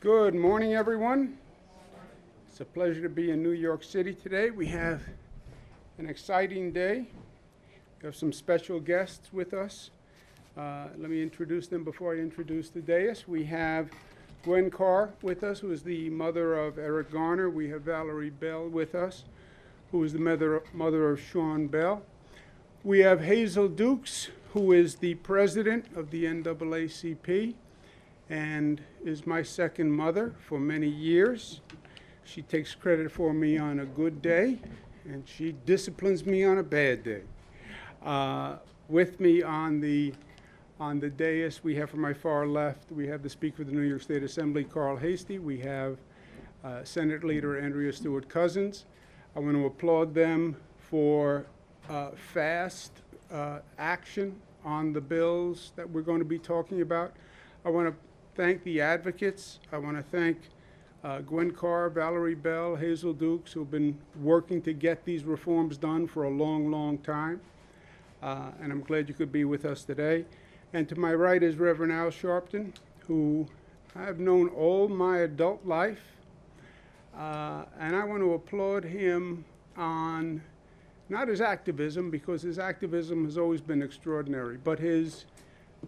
Good morning, everyone. It's a pleasure to be in New York City today. We have an exciting day. We have some special guests with us. Let me introduce them before I introduce the dais. We have Gwen Carr with us, who is the mother of Eric Garner. We have Valerie Bell with us, who is the mother of Sean Bell. We have Hazel Dukes, who is the president of the NAACP and is my second mother for many years. She takes credit for me on a good day, and she disciplines me on a bad day. With me on the dais, we have from my far left, we have the Speaker of the New York State Assembly, Carl Heastie. We have Senate Leader Andrea Stewart-Cousins. I want to applaud them for fast action on the bills that we're going to be talking about. I want to thank the advocates. I want to thank Gwen Carr, Valerie Bell, Hazel Dukes, who have been working to get these reforms done for a long, long time. And I'm glad you could be with us today. And to my right is Reverend Sharpton, who I've known all my adult life. And I want to applaud him on not his activism, because his activism has always been extraordinary, but his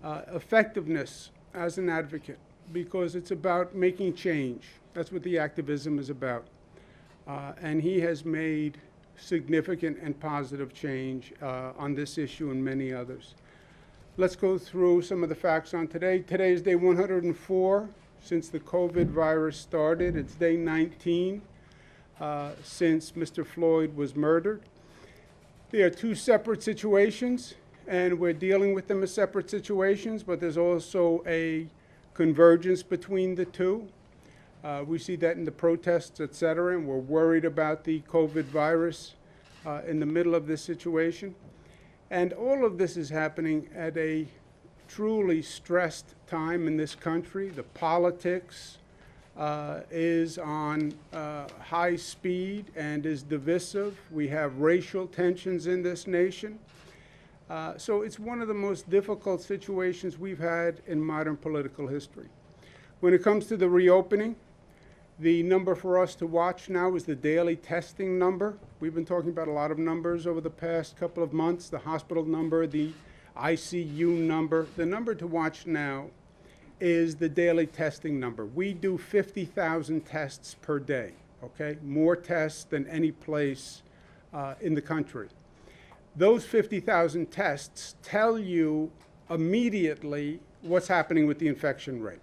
effectiveness as an advocate, because it's about making change. That's what the activism is about. And he has made significant and positive change on this issue and many others. Let's go through some of the facts on today. Today is day 104 since the COVID virus started. It's day 19 since Mr. Floyd was murdered. There are two separate situations, and we're dealing with them as separate situations, but there's also a convergence between the two. We see that in the protests, et cetera, and we're worried about the COVID virus in the middle of this situation. And all of this is happening at a truly stressed time in this country. The politics is on high speed and is divisive. We have racial tensions in this nation. So it's one of the most difficult situations we've had in modern political history. When it comes to the reopening, the number for us to watch now is the daily testing number. We've been talking about a lot of numbers over the past couple of months, the hospital number, the ICU number. The number to watch now is the daily testing number. We do 50,000 tests per day, okay? More tests than any place in the country. Those 50,000 tests tell you immediately what's happening with the infection rate.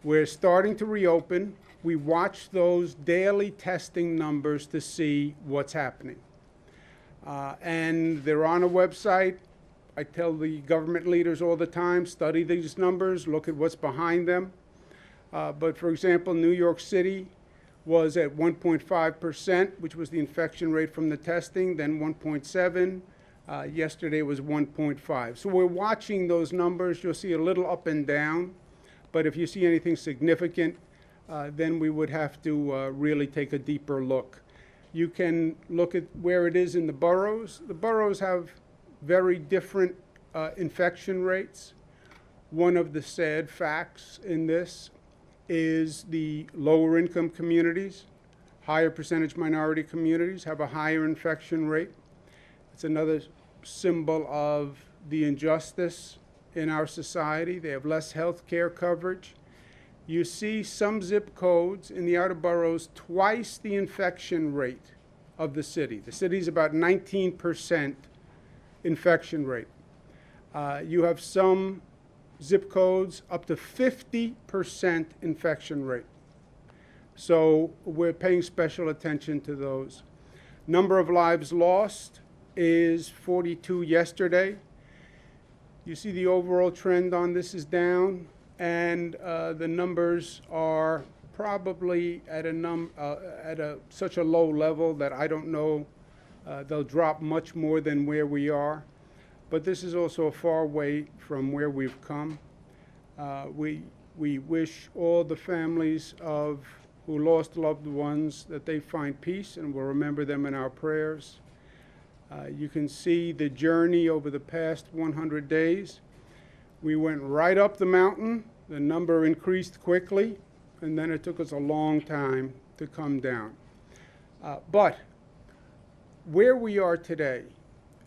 We're starting to reopen. We watch those daily testing numbers to see what's happening. And they're on a website. I tell the government leaders all the time, study these numbers, look at what's behind them. But for example, New York City was at 1.5%, which was the infection rate from the testing, then 1.7. Yesterday was 1.5. So we're watching those numbers. You'll see a little up and down, but if you see anything significant, then we would have to really take a deeper look. You can look at where it is in the boroughs. The boroughs have very different infection rates. One of the sad facts in this is the lower income communities, higher percentage minority communities have a higher infection rate. It's another symbol of the injustice in our society. They have less health care coverage. You see some zip codes in the outer boroughs twice the infection rate of the city. The city's about 19% infection rate. You have some zip codes up to 50% infection rate. So we're paying special attention to those. Number of lives lost is 42 yesterday. You see the overall trend on this is down, and the numbers are probably at such a low level that I don't know they'll drop much more than where we are. But this is also a far way from where we've come. We wish all the families who lost loved ones that they find peace, and we'll remember them in our prayers. You can see the journey over the past 100 days. We went right up the mountain. The number increased quickly, and then it took us a long time to come down. But where we are today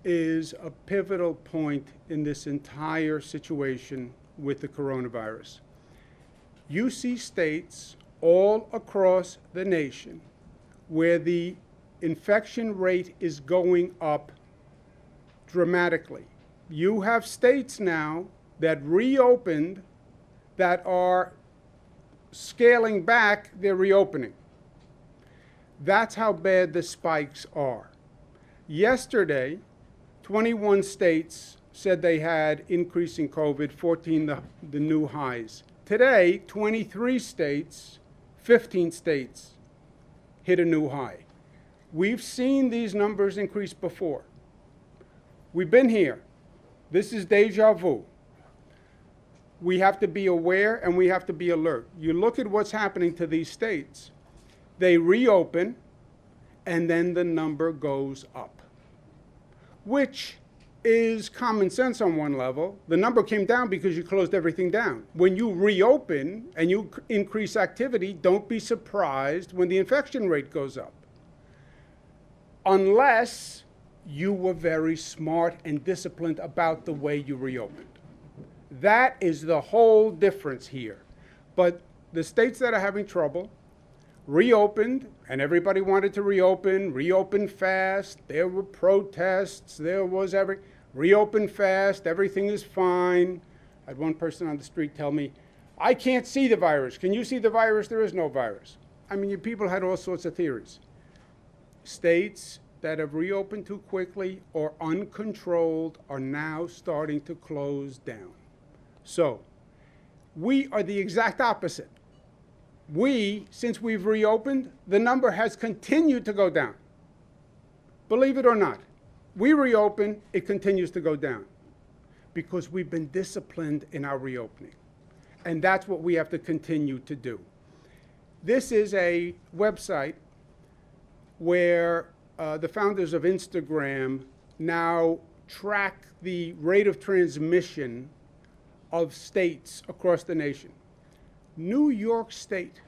is a pivotal point in this entire situation with the coronavirus. You see states all across the nation where the infection rate is going up dramatically. You have states now that reopened that are scaling back their reopening. That's how bad the spikes are. Yesterday, 21 states said they had increasing COVID, 14 the new highs. Today, 23 states, 15 states hit a new high. We've seen these numbers increase before. We've been here. This is deja vu. We have to be aware and we have to be alert. You look at what's happening to these states. They reopen and then the number goes up, which is common sense on one level. The number came down because you closed everything down. When you reopen and you increase activity, don't be surprised when the infection rate goes up. Unless you were very smart and disciplined about the way you reopened. That is the whole difference here. But the states that are having trouble reopened, and everybody wanted to reopen fast. There were protests, reopen fast, everything is fine. I had one person on the street tell me, I can't see the virus. Can you see the virus? There is no virus. I mean, you people had all sorts of theories. States that have reopened too quickly or uncontrolled are now starting to close down. So we are the exact opposite. Since we've reopened, the number has continued to go down. Believe it or not, we reopen, it continues to go down because we've been disciplined in our reopening. And that's what we have to continue to do. This is a website where the founders of Instagram now track the rate of transmission of states across the nation. New York State,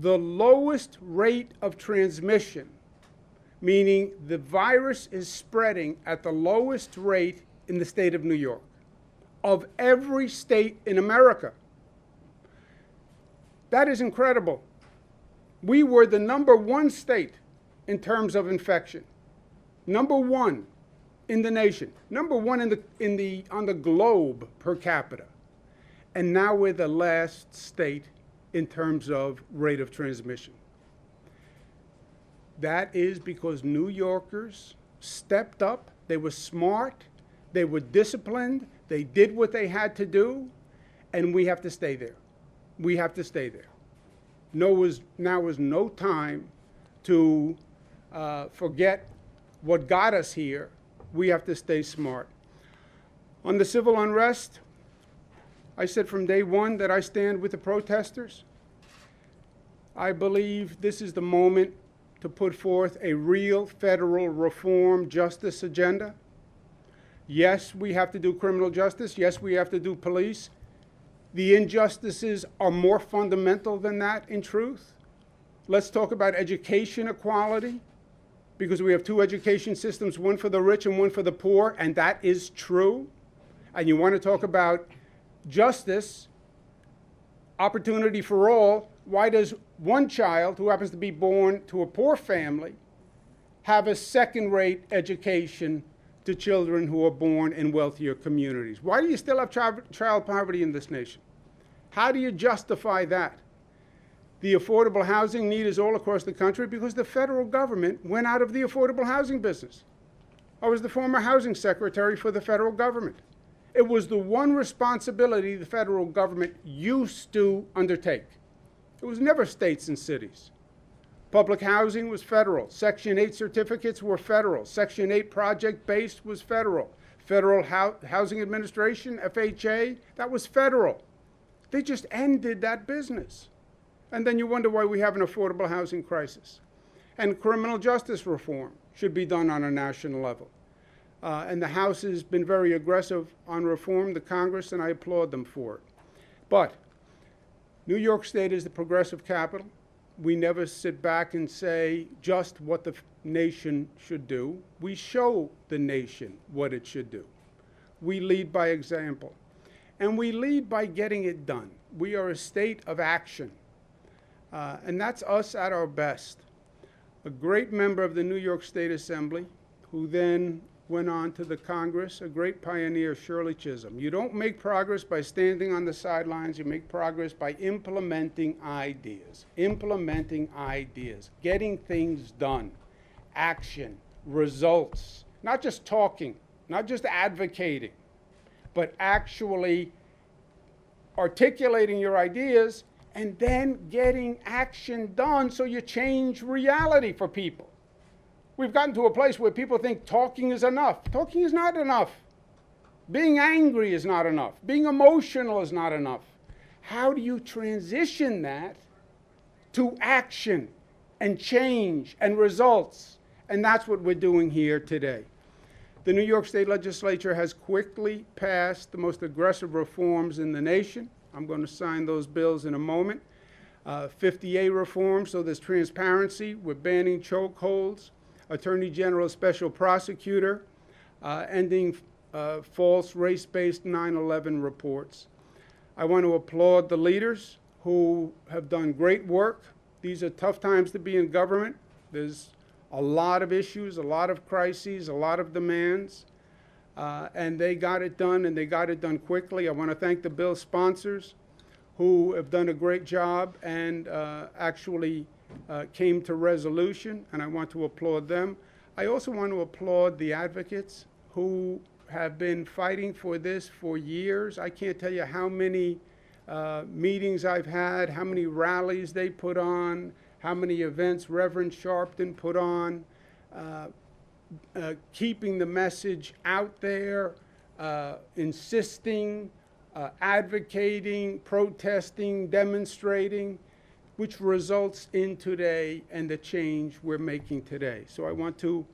the lowest rate of transmission, meaning the virus is spreading at the lowest rate in the state of New York, of every state in America. That is incredible. We were the #1 state in terms of infection. #1 in the nation. #1 on the globe per capita. And now we're the last state in terms of rate of transmission. That is because New Yorkers stepped up. They were smart. They were disciplined. They did what they had to do. And we have to stay there. We have to stay there. Now is no time to forget what got us here. We have to stay smart. On the civil unrest, I said from day one that I stand with the protesters. I believe this is the moment to put forth a real federal reform justice agenda. Yes, we have to do criminal justice. Yes, we have to do police. The injustices are more fundamental than that, in truth. Let's talk about education equality, because we have two education systems, one for the rich and one for the poor, and that is true. And you want to talk about justice, opportunity for all. Why does one child who happens to be born to a poor family have a second-rate education to children who are born in wealthier communities? Why do you still have child poverty in this nation? How do you justify that? The affordable housing need is all across the country because the federal government went out of the affordable housing business. I was the former housing secretary for the federal government. It was the one responsibility the federal government used to undertake. It was never states and cities. Public housing was federal. Section 8 certificates were federal. Section 8 project-based was federal. Federal Housing Administration, FHA, that was federal. They just ended that business. And then you wonder why we have an affordable housing crisis. And criminal justice reform should be done on a national level. And the House has been very aggressive on reform, the Congress, and I applaud them for it. But New York State is the progressive capital. We never sit back and say just what the nation should do. We show the nation what it should do. We lead by example. And we lead by getting it done. We are a state of action. And that's us at our best. A great member of the New York State Assembly, who then went on to the Congress, a great pioneer, Shirley Chisholm. You don't make progress by standing on the sidelines. You make progress by implementing ideas, getting things done, action, results, not just talking, not just advocating, but actually articulating your ideas and then getting action done so you change reality for people. We've gotten to a place where people think talking is enough. Talking is not enough. Being angry is not enough. Being emotional is not enough. How do you transition that to action and change and results? And that's what we're doing here today. The New York State Legislature has quickly passed the most aggressive reforms in the nation. I'm going to sign those bills in a moment. 50A reforms, so there's transparency. We're banning chokeholds. Attorney General Special Prosecutor, ending false race-based 9/11 reports. I want to applaud the leaders who have done great work. These are tough times to be in government. There's a lot of issues, a lot of crises, a lot of demands, and they got it done, and they got it done quickly. I want to thank the bill sponsors who have done a great job and actually came to resolution, and I want to applaud them. I also want to applaud the advocates who have been fighting for this for years. I can't tell you how many meetings I've had, how many rallies they put on, how many events Reverend Sharpton put on, keeping the message out there, insisting, advocating, protesting, demonstrating, which results in today and the change we're making today. So I want to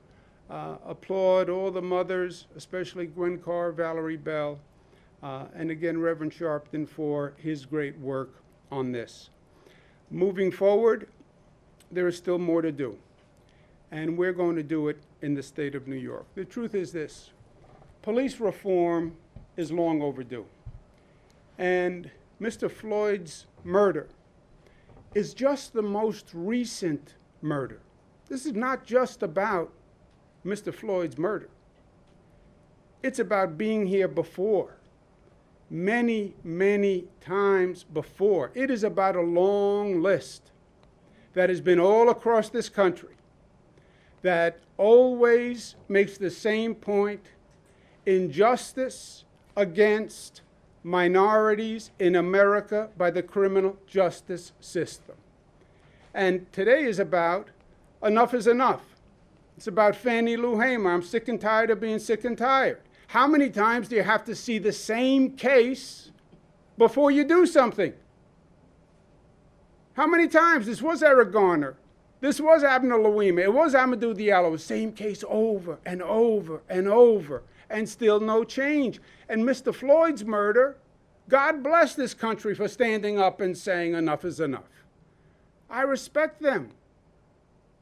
applaud all the mothers, especially Gwen Carr, Valerie Bell, and again, Reverend Sharpton for his great work on this. Moving forward, there is still more to do, and we're going to do it in the state of New York. The truth is this: police reform is long overdue, and Mr. Floyd's murder is just the most recent murder. This is not just about Mr. Floyd's murder. It's about being here before, many, many times before. It is about a long list that has been all across this country that always makes the same point: injustice against minorities in America by the criminal justice system. And today is about enough is enough. It's about Fannie Lou Hamer. I'm sick and tired of being sick and tired. How many times do you have to see the same case before you do something? How many times? This was Eric Garner. This was Abner Louima. It was Amadou Diallo. Same case over and over and over, and still no change. And Mr. Floyd's murder, God bless this country for standing up and saying enough is enough. I respect them.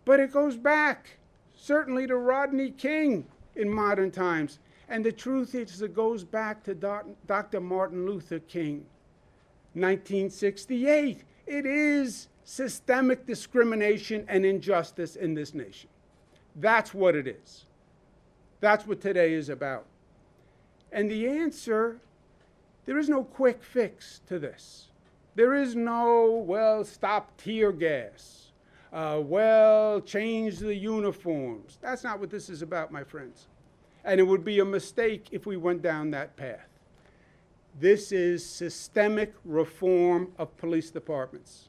But it goes back, certainly to Rodney King in modern times. And the truth is, it goes back to Dr. Martin Luther King, 1968. It is systemic discrimination and injustice in this nation. That's what it is. That's what today is about. And the answer, there is no quick fix to this. There is no, well, stop tear gas. Well, change the uniforms. That's not what this is about, my friends. And it would be a mistake if we went down that path. This is systemic reform of police departments.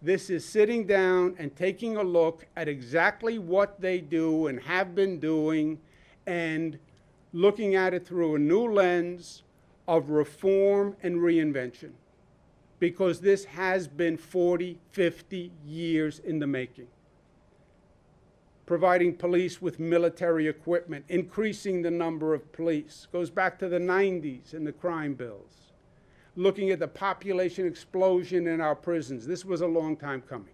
This is sitting down and taking a look at exactly what they do and have been doing and looking at it through a new lens of reform and reinvention. Because this has been 40, 50 years in the making. Providing police with military equipment, increasing the number of police, goes back to the 90s and the crime bills. looking at the population explosion in our prisons. This was a long time coming.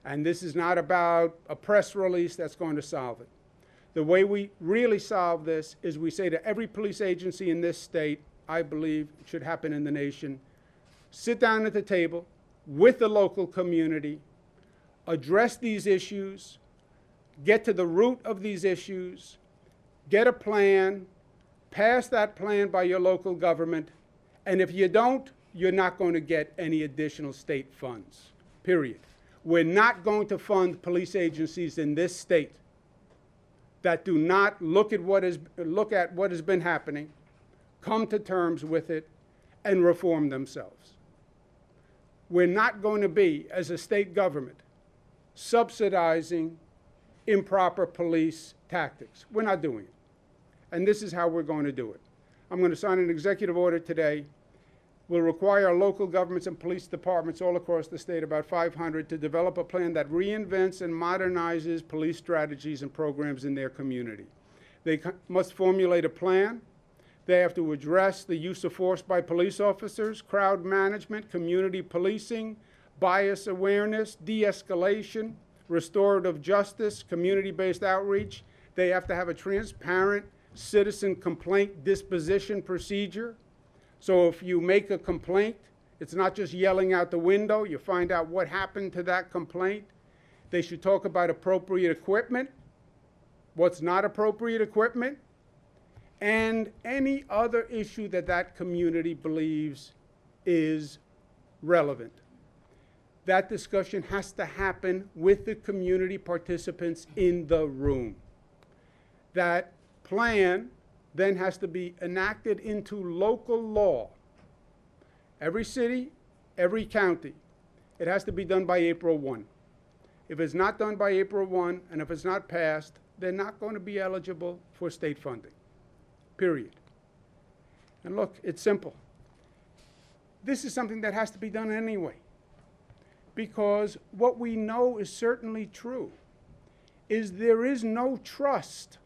And this is not about a press release that's going to solve it. The way we really solve this is we say to every police agency in this state, I believe it should happen in the nation, sit down at the table with the local community, address these issues, get to the root of these issues, get a plan, pass that plan by your local government, and if you don't, you're not going to get any additional state funds, period. We're not going to fund police agencies in this state that do not look at what has been happening, come to terms with it, and reform themselves. We're not going to be, as a state government, subsidizing improper police tactics. We're not doing it. And this is how we're going to do it. I'm going to sign an executive order today. We'll require local governments and police departments all across the state, about 500, to develop a plan that reinvents and modernizes police strategies and programs in their community. They must formulate a plan. They have to address the use of force by police officers, crowd management, community policing, bias awareness, de-escalation, restorative justice, community-based outreach. They have to have a transparent citizen complaint disposition procedure. So if you make a complaint, it's not just yelling out the window. You find out what happened to that complaint. They should talk about appropriate equipment, what's not appropriate equipment, and any other issue that that community believes is relevant. That discussion has to happen with the community participants in the room. That plan then has to be enacted into local law. Every city, every county. It has to be done by April 1. If it's not done by April 1, and if it's not passed, they're not going to be eligible for state funding, period. And look, it's simple. This is something that has to be done anyway, because what we know is certainly true, is there is no trust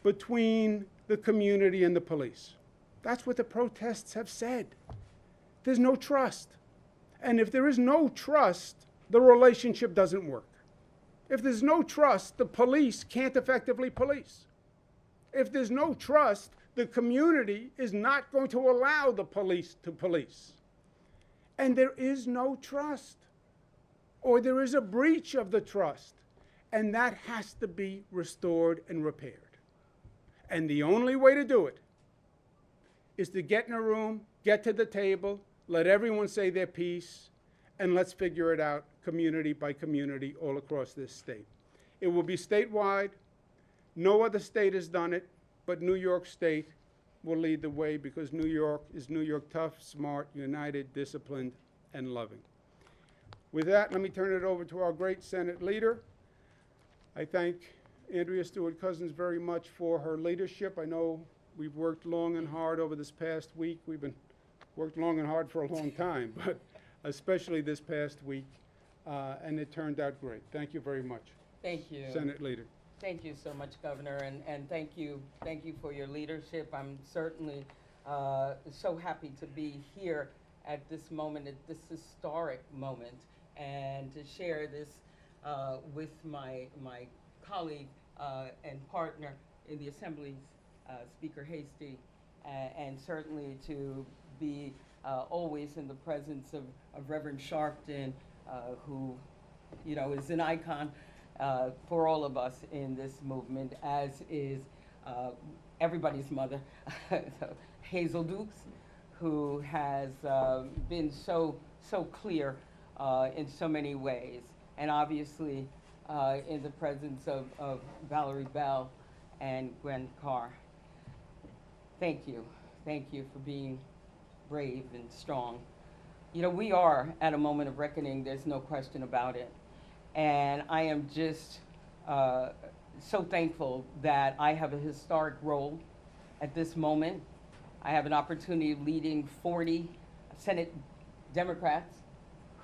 between the community and the police. That's what the protests have said. There's no trust. And if there is no trust, the relationship doesn't work. If there's no trust, the police can't effectively police. If there's no trust, the community is not going to allow the police to police. And there is no trust, or there is a breach of the trust, and that has to be restored and repaired. And the only way to do it is to get in a room, get to the table, let everyone say their piece, and let's figure it out community by community all across this state. It will be statewide. No other state has done it, but New York State will lead the way, because New York is New York, tough, smart, united, disciplined, and loving. With that, let me turn it over to our great Senate leader. I thank Andrea Stewart-Cousins very much for her leadership. I know we've worked long and hard over this past week. We've been worked long and hard for a long time, but especially this past week, and it turned out great. Thank you very much. Thank you. Senate Leader. Thank you so much, Governor, and thank you for your leadership. I'm certainly so happy to be here at this moment, at this historic moment, and to share this with my colleague and partner in the Assembly, Speaker Heastie, and certainly to be always in the presence of Reverend Sharpton, who, you know, is an icon for all of us in this movement, as is everybody's mother, Hazel Dukes, who has been so clear in so many ways, and obviously in the presence of Valerie Bell and Gwen Carr. Thank you for being brave and strong. You know, we are at a moment of reckoning, there's no question about it. And I am just so thankful that I have a historic role at this moment. I have an opportunity of leading 40 Senate Democrats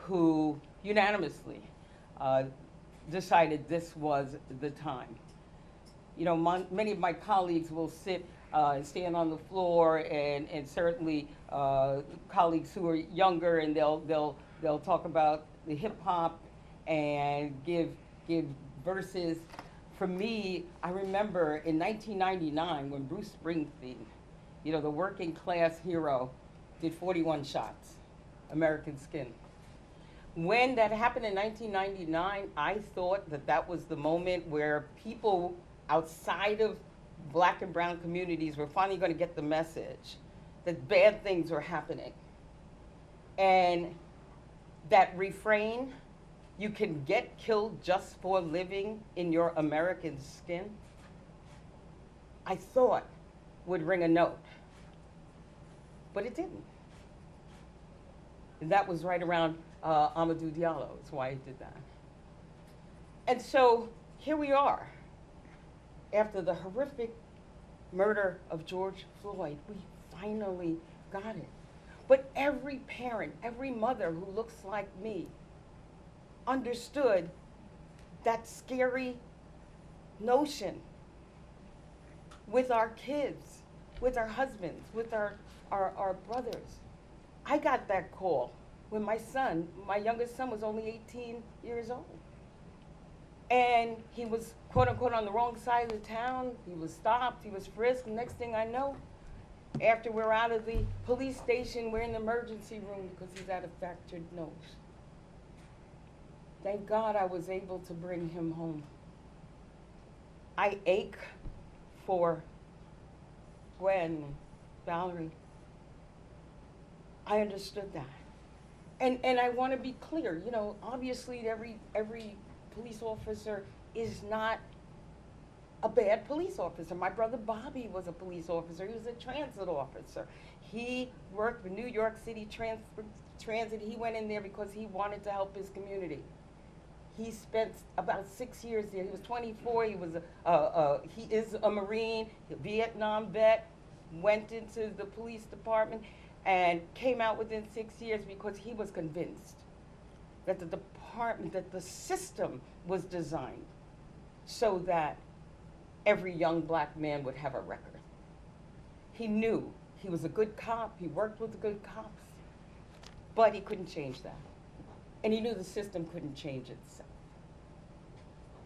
who unanimously decided this was the time. You know, many of my colleagues will sit and stand on the floor, and certainly colleagues who are younger, and they'll talk about the hip hop and give verses. For me, I remember in 1999 when Bruce Springsteen, you know, the working class hero, did 41 shots, American Skin. When that happened in 1999, I thought that that was the moment where people outside of black and brown communities were finally going to get the message that bad things were happening. And that refrain, you can get killed just for living in your American skin, I thought would ring a note. But it didn't. And that was right around Amadou Diallo, is why he did that. And so here we are. After the horrific murder of George Floyd, we finally got it. But every parent, every mother who looks like me understood that scary notion with our kids, with our husbands, with our brothers. I got that call when my youngest son was only 18 years old. And he was, quote unquote, on the wrong side of the town. He was stopped, he was frisked. Next thing I know, after we're out of the police station, we're in the emergency room because he's had a fractured nose. Thank God I was able to bring him home. I ache for Gwen, Valerie. I understood that. And I want to be clear, you know, obviously every police officer is not a bad police officer. My brother Bobby was a police officer. He was a transit officer. He worked for New York City Transit. He went in there because he wanted to help his community. He spent about 6 years there. He was 24. He is a Marine, a Vietnam vet, went into the police department and came out within 6 years because he was convinced that the department, that the system was designed so that every young black man would have a record. He knew he was a good cop, he worked with the good cops, but he couldn't change that. And he knew the system couldn't change itself.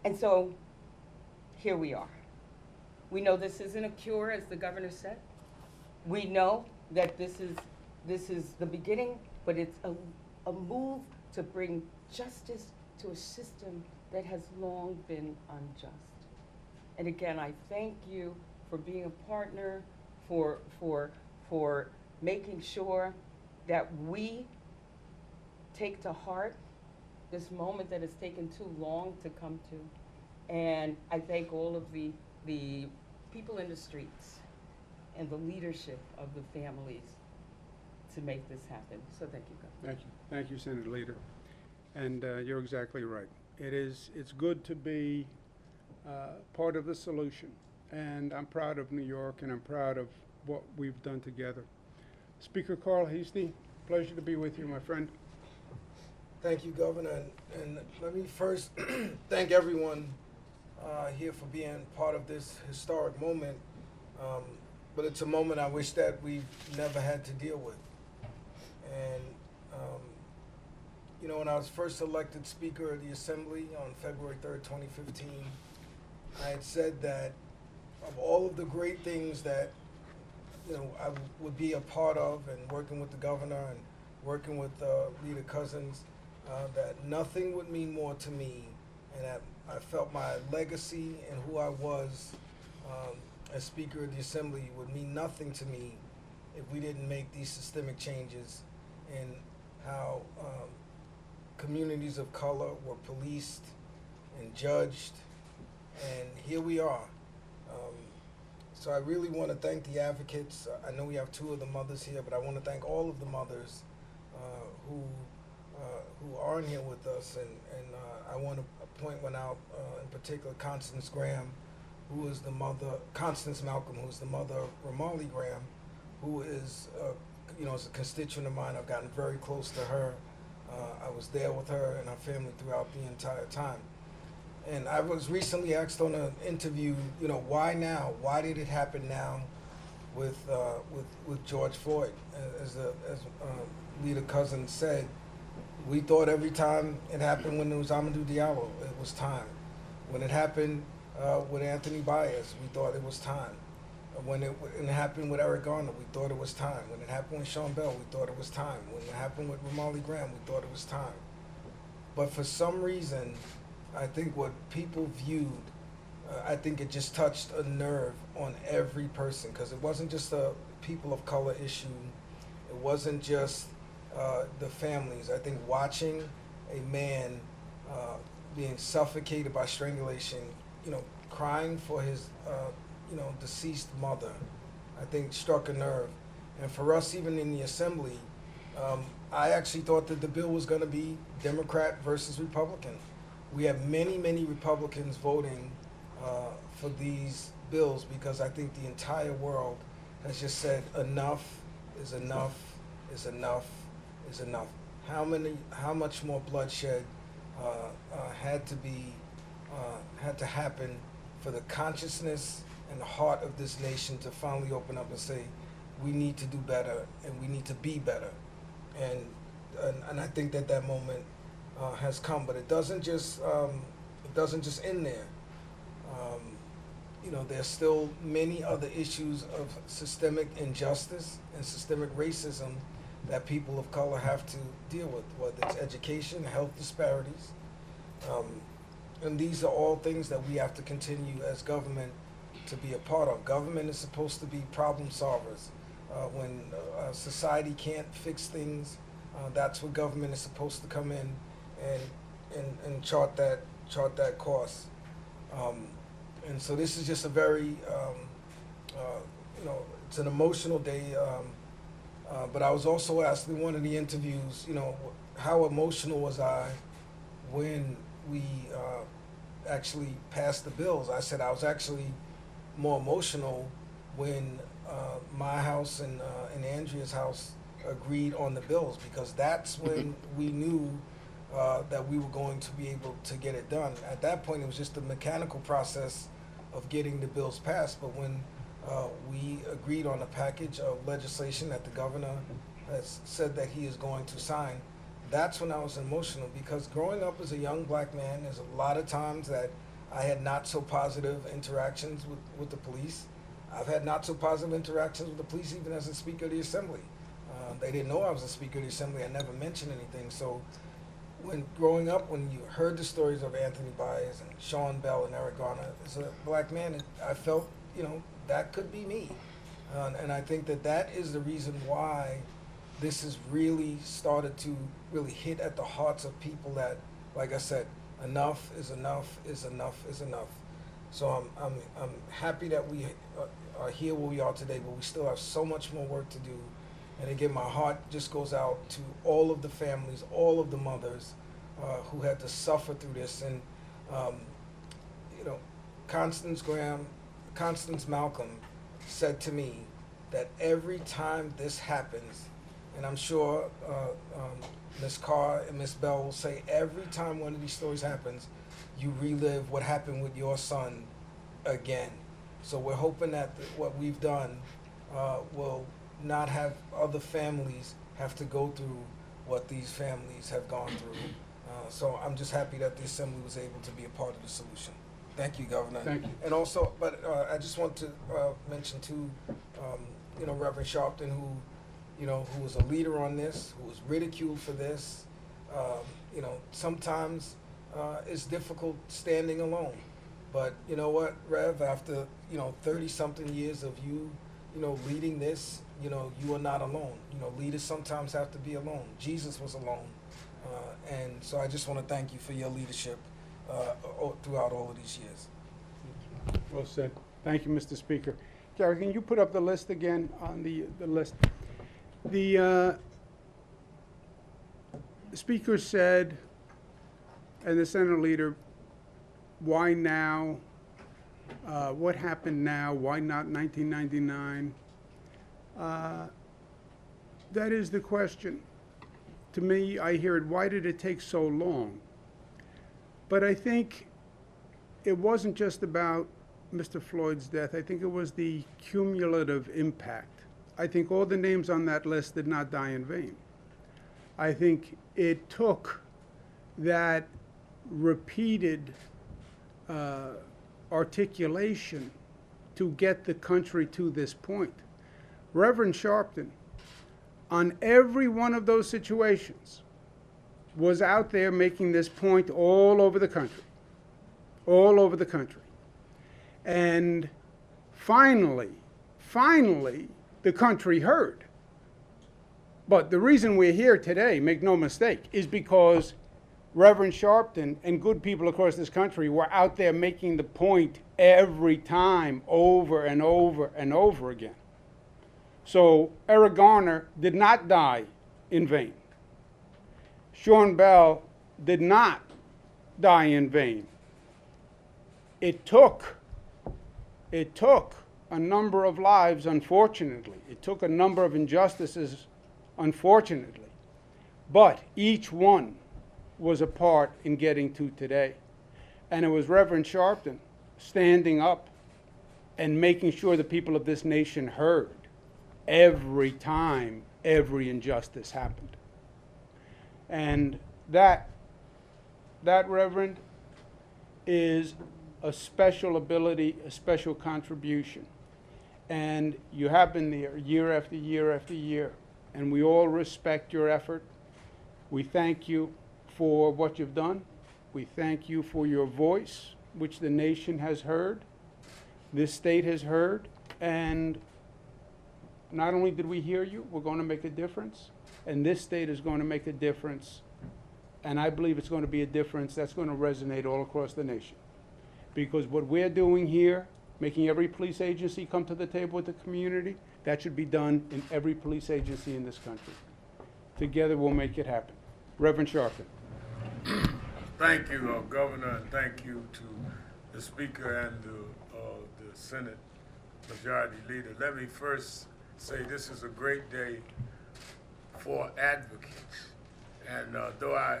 And so here we are. We know this isn't a cure, as the governor said. We know that this is the beginning, but it's a move to bring justice to a system that has long been unjust. And again, I thank you for being a partner, for making sure that we take to heart this moment that has taken too long to come to. And I thank all of the people in the streets and the leadership of the families to make this happen. So thank you, Governor. Thank you. Thank you, Senator Leader. And you're exactly right. It's good to be part of the solution. And I'm proud of New York, and I'm proud of what we've done together. Speaker Carl Heastie, pleasure to be with you, my friend. Thank you, Governor. And let me first thank everyone here for being part of this historic moment. But it's a moment I wish that we've never had to deal with. And, you know, when I was first elected Speaker of the Assembly on February 3rd, 2015, I had said that of all of the great things that, you know, I would be a part of, and working with the governor and working with Leader Cousins, that nothing would mean more to me, and that I felt my legacy and who I was as Speaker of the Assembly would mean nothing to me if we didn't make these systemic changes in how communities of color were policed and judged, and here we are. So I really want to thank the advocates. I know we have two of the mothers here, but I want to thank all of the mothers who are in here with us, and I want to point one out in particular, Constance Graham, who is the mother, Constance Malcolm, who's the mother of Ramali Graham, who is, you know, is a constituent of mine. I've gotten very close to her. I was there with her and her family throughout the entire time. And I was recently asked on an interview, you know, why now? Why did it happen now? with George Floyd. As Leader Cousin said, we thought every time it happened when it was Amadou Diallo, it was time. When it happened with Anthony Baez, we thought it was time. When it happened with Eric Garner, we thought it was time. When it happened with Sean Bell, we thought it was time. When it happened with Ramali Graham, we thought it was time. But for some reason, I think what people viewed, I think it just touched a nerve on every person, because it wasn't just a people of color issue. It wasn't just the families. I think watching a man being suffocated by strangulation, crying for his deceased mother, I think struck a nerve. And for us, even in the assembly, I actually thought that the bill was going to be Democrat versus Republican. We have many, many Republicans voting for these bills, because I think the entire world has just said enough is enough is enough is enough. How much more bloodshed had to happen for the consciousness and the heart of this nation to finally open up and say, we need to do better and we need to be better. And I think that moment has come, but it doesn't just end there. There's still many other issues of systemic injustice and systemic racism that people of color have to deal with, whether it's education, health disparities. And these are all things that we have to continue as government to be a part of. Government is supposed to be problem solvers. When society can't fix things, that's where government is supposed to come in and chart that course. And so this is just a very, it's an emotional day. But I was also asked in one of the interviews, how emotional was I when we actually passed the bills? I said I was actually more emotional when my house and Andrea's house agreed on the bills, because that's when we knew that we were going to be able to get it done. At that point, it was just a mechanical process of getting the bills passed. But when we agreed on a package of legislation that the governor has said that he is going to sign, that's when I was emotional, because growing up as a young black man, there's a lot of times that I had not so positive interactions with the police. I've had not so positive interactions with the police even as a Speaker of the Assembly. They didn't know I was a Speaker of the Assembly. I never mentioned anything. So when growing up, when you heard the stories of Anthony Baez and Sean Bell and Eric Garner, as a black man, I felt, that could be me. And I think that is the reason why this has really started to really hit at the hearts of people that, like I said, enough is enough is enough is enough. So I'm happy that we are here where we are today, but we still have so much more work to do. And again, my heart just goes out to all of the families, all of the mothers who had to suffer through this. And, Constance Malcolm said to me that every time this happens, and I'm sure Ms. Carr and Ms. Bell will say, every time one of these stories happens, you relive what happened with your son again. So we're hoping that what we've done will not have other families have to go through what these families have gone through. So I'm just happy that the Assembly was able to be a part of the solution. Thank you, Governor. Thank you. And also, but I just want to mention too, Reverend Sharpton, who was a leader on this, who was ridiculed for this. Sometimes it's difficult standing alone. But you know what, Rev, after 30-something years of you leading this, you are not alone. Leaders sometimes have to be alone. Jesus was alone. And so I just want to thank you for your leadership throughout all of these years. Well said. Thank you, Mr. Speaker. Gary, can you put up the list again on the list? The Speaker said, and the Senate leader, why now? What happened now? Why not 1999? That is the question. To me, I hear it, why did it take so long? But I think it wasn't just about Mr. Floyd's death, I think it was the cumulative impact. I think all the names on that list did not die in vain. I think it took that repeated articulation to get the country to this point. Reverend Sharpton, on every one of those situations, was out there making this point all over the country. All over the country. And finally, the country heard. But the reason we're here today, make no mistake, is because Reverend Sharpton and good people across this country were out there making the point every time, over and over and over again. So Eric Garner did not die in vain. Sean Bell did not die in vain. It took a number of lives, unfortunately. It took a number of injustices, unfortunately. But each one was a part in getting to today. And it was Reverend Sharpton standing up and making sure the people of this nation heard every time every injustice happened. And that Reverend, is a special ability, a special contribution. And you have been there year after year after year. And we all respect your effort. We thank you for what you've done. We thank you for your voice, which the nation has heard, this state has heard. And not only did we hear you, we're going to make a difference. And this state is going to make a difference. And I believe it's going to be a difference that's going to resonate all across the nation. Because what we're doing here, making every police agency come to the table with the community, that should be done in every police agency in this country. Together we'll make it happen. Reverend Sharpton. Thank you, Governor, and thank you to the Speaker and the Senate Majority Leader. Let me first say this is a great day for advocates. And though I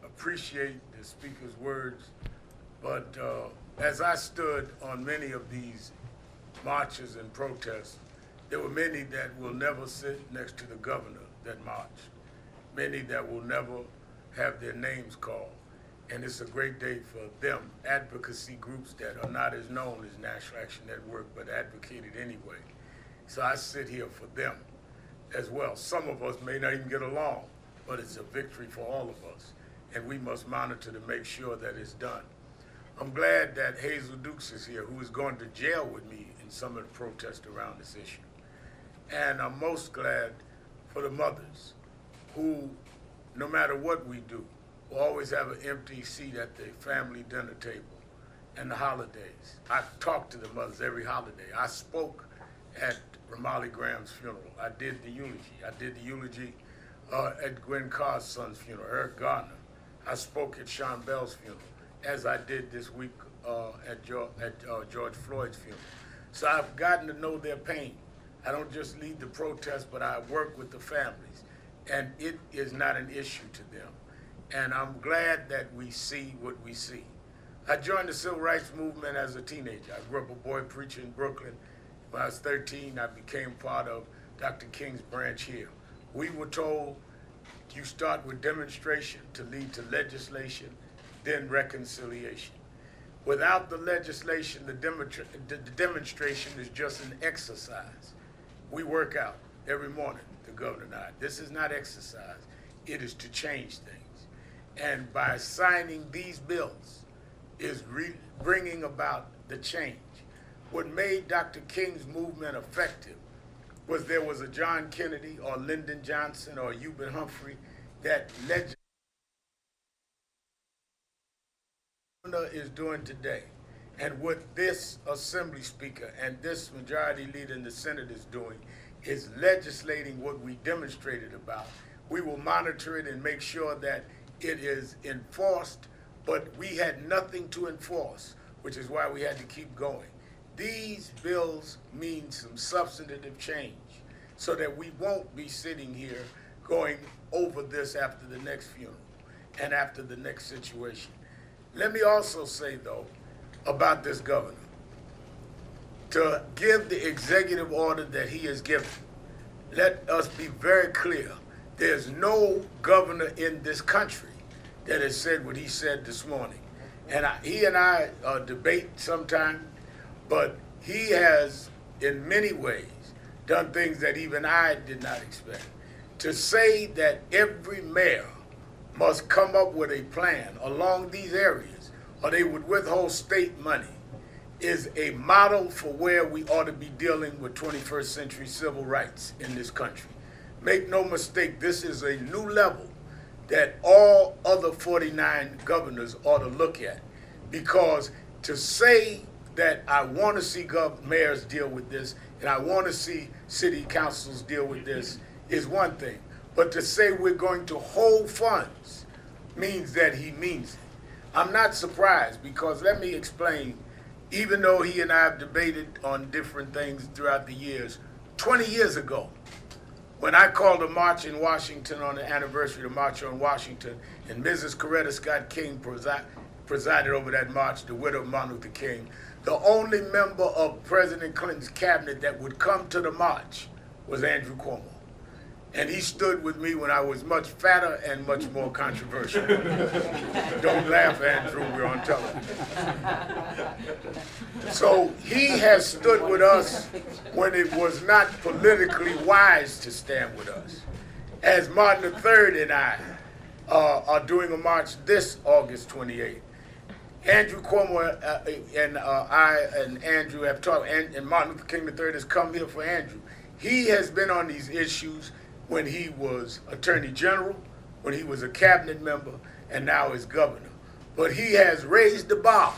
appreciate the Speaker's words, but as I stood on many of these marches and protests, there were many that will never sit next to the governor that marched, many that will never have their names called. And it's a great day for them, advocacy groups that are not as known as National Action Network, but advocated anyway. So I sit here for them as well. Some of us may not even get along, but it's a victory for all of us. And we must monitor to make sure that it's done. I'm glad that Hazel Dukes is here, who is going to jail with me in some of the protests around this issue. And I'm most glad for the mothers who, no matter what we do, will always have an empty seat at the family dinner table and the holidays. I talk to the mothers every holiday. I spoke at Ramali Graham's funeral. I did the eulogy. I did the eulogy at Gwen Carr's son's funeral, Eric Garner. I spoke at Sean Bell's funeral, as I did this week at George Floyd's funeral. So I've gotten to know their pain. I don't just lead the protest, but I work with the families. And it is not an issue to them. And I'm glad that we see what we see. I joined the civil rights movement as a teenager. I grew up a boy preacher in Brooklyn. When I was 13, I became part of Dr. King's branch here. We were told you start with demonstration to lead to legislation, then reconciliation. Without the legislation, the demonstration is just an exercise. We work out every morning, the governor and I. This is not exercise. It is to change things. And by signing these bills is bringing about the change. What made Dr. King's movement effective was there was a John Kennedy or Lyndon Johnson or Hubert Humphrey that is doing today. And what this Assembly Speaker and this Majority Leader in the Senate is doing is legislating what we demonstrated about. We will monitor it and make sure that it is enforced, but we had nothing to enforce, which is why we had to keep going. These bills mean some substantive change so that we won't be sitting here going over this after the next funeral and after the next situation. Let me also say, though, about this governor. to give the executive order that he has given. Let us be very clear. There's no governor in this country that has said what he said this morning. And he and I debate sometime, but he has, in many ways, done things that even I did not expect. To say that every mayor must come up with a plan along these areas, or they would withhold state money, is a model for where we ought to be dealing with 21st century civil rights in this country. Make no mistake, this is a new level that all other 49 governors ought to look at. Because to say that I want to see mayors deal with this and I want to see city councils deal with this is one thing. But to say we're going to hold funds means that he means it. I'm not surprised, because let me explain, even though he and I have debated on different things throughout the years, 20 years ago, when I called a march in Washington on the anniversary of the March on Washington, and Mrs. Coretta Scott King presided over that march, the widow of Martin Luther King, the only member of President Clinton's cabinet that would come to the march was Andrew Cuomo. And he stood with me when I was much fatter and much more controversial. Don't laugh, Andrew, we're on television. So he has stood with us when it was not politically wise to stand with us. As Martin III and I are doing a march this August 28th, Andrew Cuomo and I and Andrew have talked, and Martin Luther King III has come here for Andrew. He has been on these issues when he was Attorney General, when he was a cabinet member, and now is governor. But he has raised the bar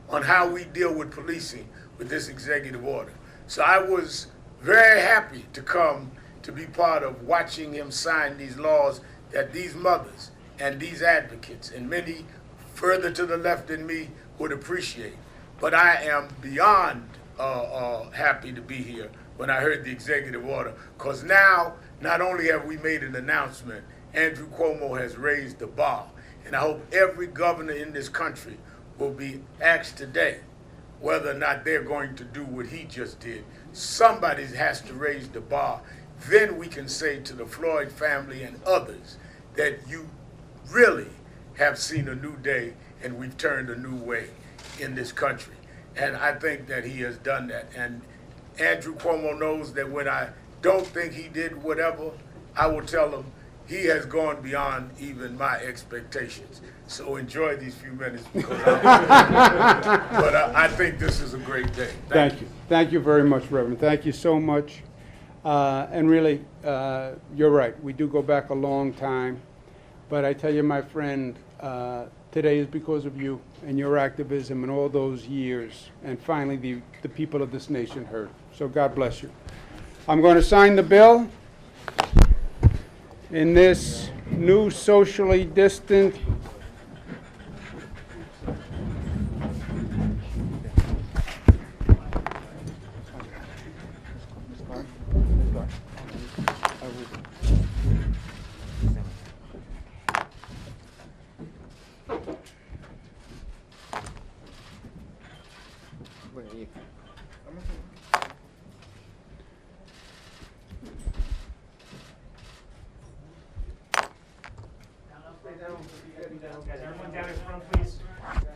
on how we deal with policing with this executive order. So I was very happy to come to be part of watching him sign these laws that these mothers and these advocates and many further to the left than me would appreciate. But I am beyond happy to be here when I heard the executive order, because now not only have we made an announcement, Andrew Cuomo has raised the bar. And I hope every governor in this country will be asked today whether or not they're going to do what he just did. Somebody has to raise the bar. Then we can say to the Floyd family and others that you really have seen a new day and we've turned a new way in this country. And I think that he has done that. And Andrew Cuomo knows that when I don't think he did whatever, I will tell him he has gone beyond even my expectations. So enjoy these few minutes, because but I think this is a great day. Thank you. Thank you very much, Reverend. Thank you so much. And really, you're right. We do go back a long time. But I tell you, my friend, today is because of you and your activism and all those years. And finally, the people of this nation heard. So God bless you. I'm going to sign the bill in this new socially distant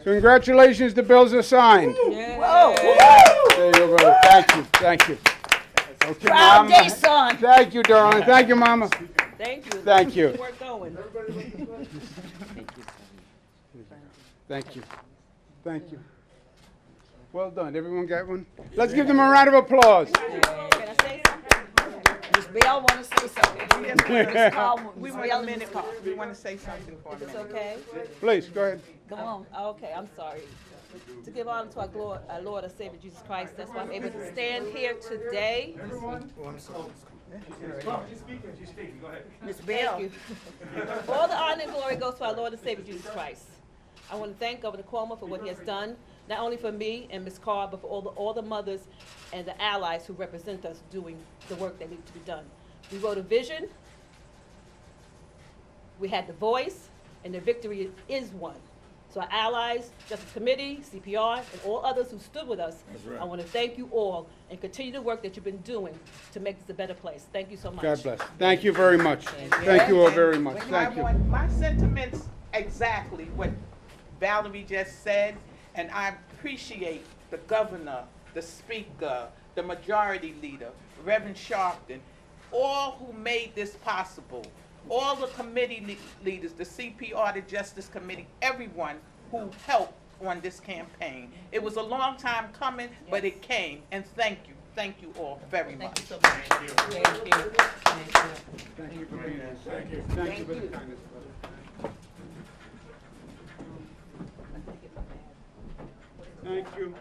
So congratulations, the bills are signed. Whoa! There you go. Thank you. Thank you. Okay, Proud Mama. day, son. Thank you, darling. Thank you, Mama. Thank you. Thank you. We're going. Thank you. Thank you. Well done. Everyone got one? Let's give them a round of applause. Can I say something? Miss Bell want to say something. Miss Carl, We Miss want Bell a and Miss minute. Carl. We want to say something for a If it's minute. okay? Please, go ahead. Come on. Okay, I'm sorry. To give honor to our Lord and Savior Jesus Christ, that's why I'm able to stand here today. Miss Bell. Thank you. All the honor and glory goes to our Lord and Savior Jesus Christ. I want to thank Governor Cuomo for what he has done, not only for me and Ms. Carr, but for all the mothers and the allies who represent us doing the work that needs to be done. We wrote a vision, we had the voice, and the victory is won. So our allies, Justice Committee, CPR, and all others who stood with us, That's right. I want to thank you all and continue the work that you've been doing to make this a better place. Thank you so much. God bless. Thank you very much. Thank you all very much. Thank you. My sentiments exactly what Valerie just said, and I appreciate the governor, the speaker, the majority leader, Reverend Sharpton, all who made this possible, all the committee leaders, the CPR, the Justice Committee, everyone who helped on this campaign. It was a long time coming, but it came, and thank you all very much. Thank you so much. Thank you. Thank you. Thank you for being here. Thank you. Thank you for the kindness, brother. Thank you.